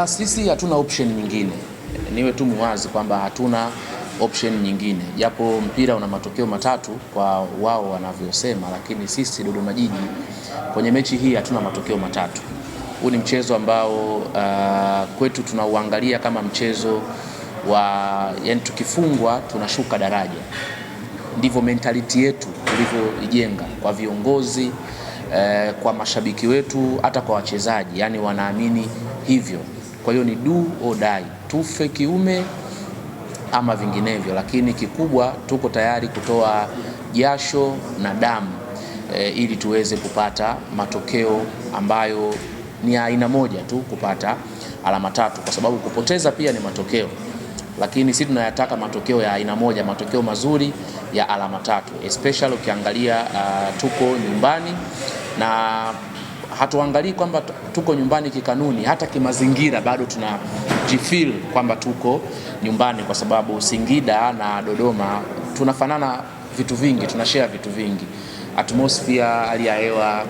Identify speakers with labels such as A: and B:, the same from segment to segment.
A: Sisi hatuna option nyingine, niwe tu muwazi kwamba hatuna option nyingine, japo mpira una matokeo matatu kwa wao wanavyosema, lakini sisi Dodoma Jiji kwenye mechi hii hatuna matokeo matatu. Huu ni mchezo ambao kwetu tunauangalia kama mchezo wa yani, tukifungwa tunashuka daraja. Ndivyo mentality yetu tulivyoijenga kwa viongozi, kwa mashabiki wetu, hata kwa wachezaji, yani wanaamini hivyo. Kwa hiyo ni do or die, tufe kiume ama vinginevyo, lakini kikubwa tuko tayari kutoa jasho na damu ili tuweze kupata matokeo ambayo ni aina moja tu, kupata alama tatu, kwa sababu kupoteza pia ni matokeo, lakini sisi tunayataka matokeo ya aina moja, matokeo mazuri ya alama tatu, especially ukiangalia tuko nyumbani na hatuangalii kwamba tuko nyumbani kikanuni, hata kimazingira bado tunajifeel kwamba tuko nyumbani, kwa sababu Singida na Dodoma tunafanana vitu vingi, tunashare vitu vingi, atmosphere, hali ya hewa,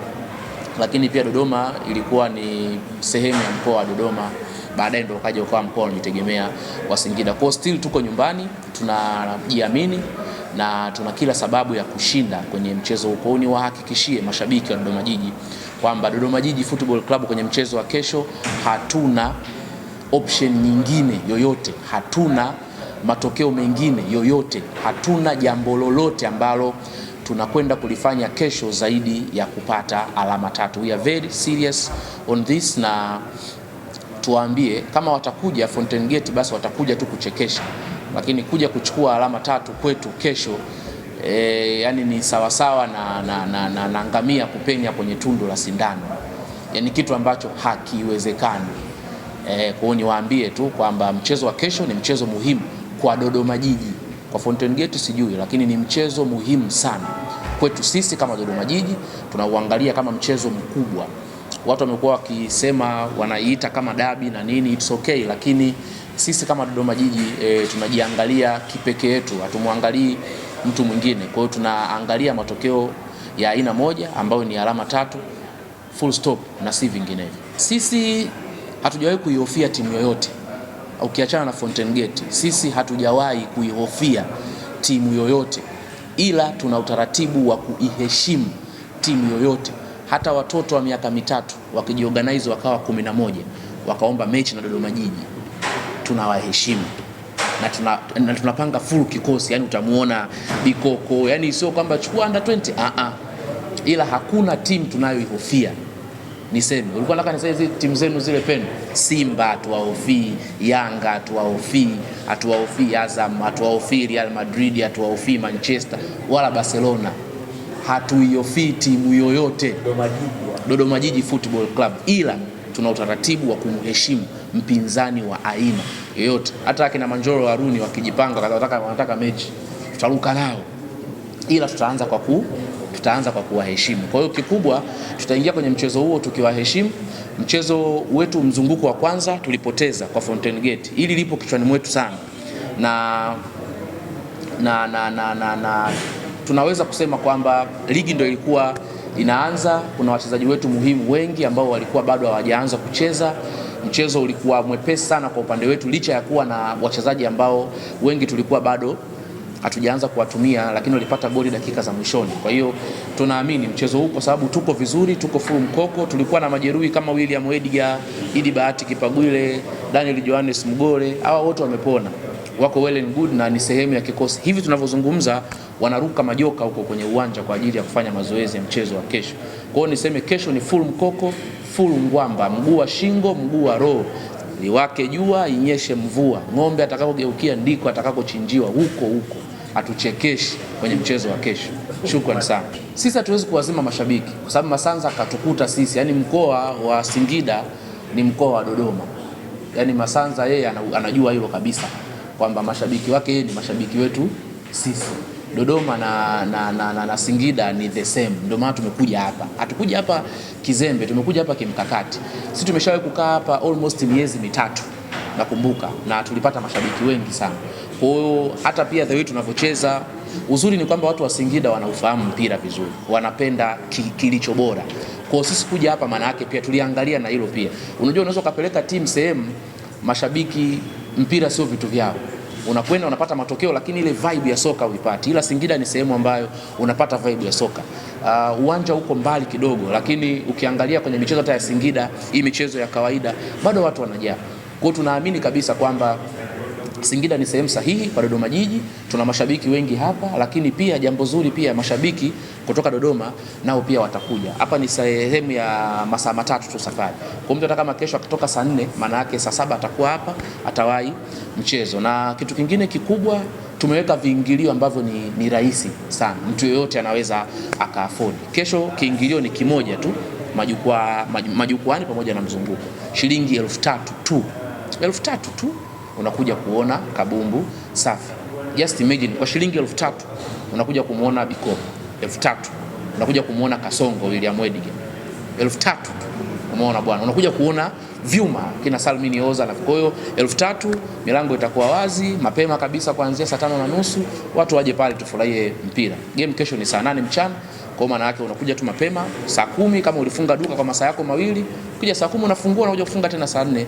A: lakini pia Dodoma ilikuwa ni sehemu ya mkoa wa Dodoma, baadaye ndio ukaja ukawa mkoa unajitegemea wa Singida. Kwa still tuko nyumbani, tunajiamini na tuna kila sababu ya kushinda kwenye mchezo huo. Ni wahakikishie mashabiki wa Dodoma Jiji kwamba Dodoma Jiji Football Club kwenye mchezo wa kesho hatuna option nyingine yoyote, hatuna matokeo mengine yoyote, hatuna jambo lolote ambalo tunakwenda kulifanya kesho zaidi ya kupata alama tatu. We are very serious on this, na tuwaambie kama watakuja Fountain Gate basi watakuja tu kuchekesha, lakini kuja kuchukua alama tatu kwetu kesho yani ni sawasawa na ngamia kupenya kwenye tundu la sindano, yani kitu ambacho hakiwezekani. Kwa hiyo niwaambie tu kwamba mchezo wa kesho ni mchezo muhimu kwa Dodoma Jiji. Kwa Fountain Gate sijui, lakini ni mchezo muhimu sana kwetu sisi kama Dodoma Jiji, tunauangalia kama mchezo mkubwa. Watu wamekuwa wakisema wanaiita kama dabi na nini, it's okay, lakini sisi kama Dodoma Jiji tunajiangalia kipekee yetu, hatumwangalii mtu mwingine. Kwa hiyo tunaangalia matokeo ya aina moja ambayo ni alama tatu, full stop, na si vinginevyo. Sisi hatujawahi kuihofia timu yoyote, ukiachana na Fountain Gate. Sisi hatujawahi kuihofia timu yoyote, ila tuna utaratibu wa kuiheshimu timu yoyote. Hata watoto wa miaka mitatu wakijiorganize wakawa 11 wakaomba mechi na Dodoma Jiji, tunawaheshimu na tunapanga full kikosi, yani utamuona Bikoko, yani sio kwamba chukua under 20 ila hakuna timu tunayoihofia. Niseme ulikuwa nataka niseme hizi timu zenu zile pendo, Simba hatuwahofii, Yanga hatuwahofii, Azam hatuwahofii, Real Madrid hatuwahofii, Manchester wala Barcelona, hatuihofii timu yoyote Dodoma Jiji Football Club, ila tuna utaratibu wa kumheshimu mpinzani wa aina yoyote. Hata akina Manjoro Haruni wakijipanga wanataka mechi, tutaruka nao, ila tutaanza kwa kuwaheshimu. Kwa hiyo kikubwa tutaingia kwenye mchezo huo tukiwaheshimu. Mchezo wetu mzunguko wa kwanza tulipoteza kwa Fountain Gate, hili lipo kichwani mwetu sana, na tunaweza kusema kwamba ligi ndio ilikuwa inaanza. Kuna wachezaji wetu muhimu wengi ambao walikuwa bado hawajaanza kucheza. Mchezo ulikuwa mwepesi sana kwa upande wetu, licha ya kuwa na wachezaji ambao wengi tulikuwa bado hatujaanza kuwatumia, lakini walipata goli dakika za mwishoni. Kwa hiyo tunaamini mchezo huu, kwa sababu tuko vizuri, tuko full mkoko. Tulikuwa na majeruhi kama William Edgar, Idi Bahati Kipagwile, Daniel Johannes Mgore, hawa wote wamepona, wako well and good na ni sehemu ya kikosi. Hivi tunavyozungumza wanaruka majoka huko kwenye uwanja kwa ajili ya kufanya mazoezi ya mchezo wa kesho. Kwa hiyo niseme kesho ni full mkoko, full ngwamba, mguu wa shingo, mguu wa roho, liwake jua inyeshe mvua, ng'ombe atakapogeukia ndiko atakakochinjiwa, huko hatuchekeshi kwenye mchezo wa kesho. Shukrani sana. Sisi hatuwezi kuwazima mashabiki kwa sababu Masanza katukuta sisi, yani mkoa wa Singida ni mkoa wa Dodoma, yani Masanza yeye anajua hilo kabisa kwamba mashabiki wake yeye ni mashabiki wetu sisi. Dodoma na Singida ni the same. Ndio maana tumekuja hapa. Hatukuja hapa kizembe, tumekuja hapa kimkakati. Sisi tumeshawahi kukaa hapa almost miezi mitatu nakumbuka, na tulipata mashabiki wengi sana. Kwa hiyo hata pia the way tunavyocheza, uzuri ni kwamba watu wa Singida wanaufahamu mpira vizuri, wanapenda kilicho bora. Kwa sisi kuja hapa maana yake pia tuliangalia na hilo pia. Unajua unaweza kupeleka timu sehemu mashabiki mpira sio vitu vyao. Unakwenda unapata matokeo lakini ile vibe ya soka huipati. Ila Singida ni sehemu ambayo unapata vibe ya soka. Uwanja uko mbali kidogo lakini ukiangalia kwenye michezo hata ya Singida, hii michezo ya kawaida bado watu wanajaa. Kwa hiyo tunaamini kabisa kwamba Singida ni sehemu sahihi kwa Dodoma Jiji. Tuna mashabiki wengi hapa, lakini pia jambo zuri pia mashabiki kutoka Dodoma nao pia watakuja. Hapa ni sehemu ya masaa matatu tu safari. Kwa mtu hata kama kesho akitoka saa 4, maana yake saa 7 atakuwa hapa, atawahi mchezo. Na kitu kingine kikubwa tumeweka viingilio ambavyo ni rahisi sana. Mtu yeyote anaweza aka-afford. Kesho kiingilio ni kimoja tu, majukwaani pamoja na mzunguko. Shilingi 3,000 tu. 3,000 tu. Unakuja kuona kabumbu safi. Just imagine kwa shilingi 3,000 unakuja kumuona Bikopo. 3,000 unakuja kumuona Kasongo William Wedige. 3,000 umeona bwana. Unakuja kuona vyuma kina Salmini Oza na kwa hiyo 3,000 milango itakuwa wazi mapema kabisa kuanzia saa 5:30 watu waje pale tufurahie mpira. Game kesho ni saa 8 mchana. Kwa maana yake unakuja tu mapema saa 10 kama ulifunga duka kwa masaa yako mawili, kuja saa 10 unafungua na unakuja kufunga tena saa 4.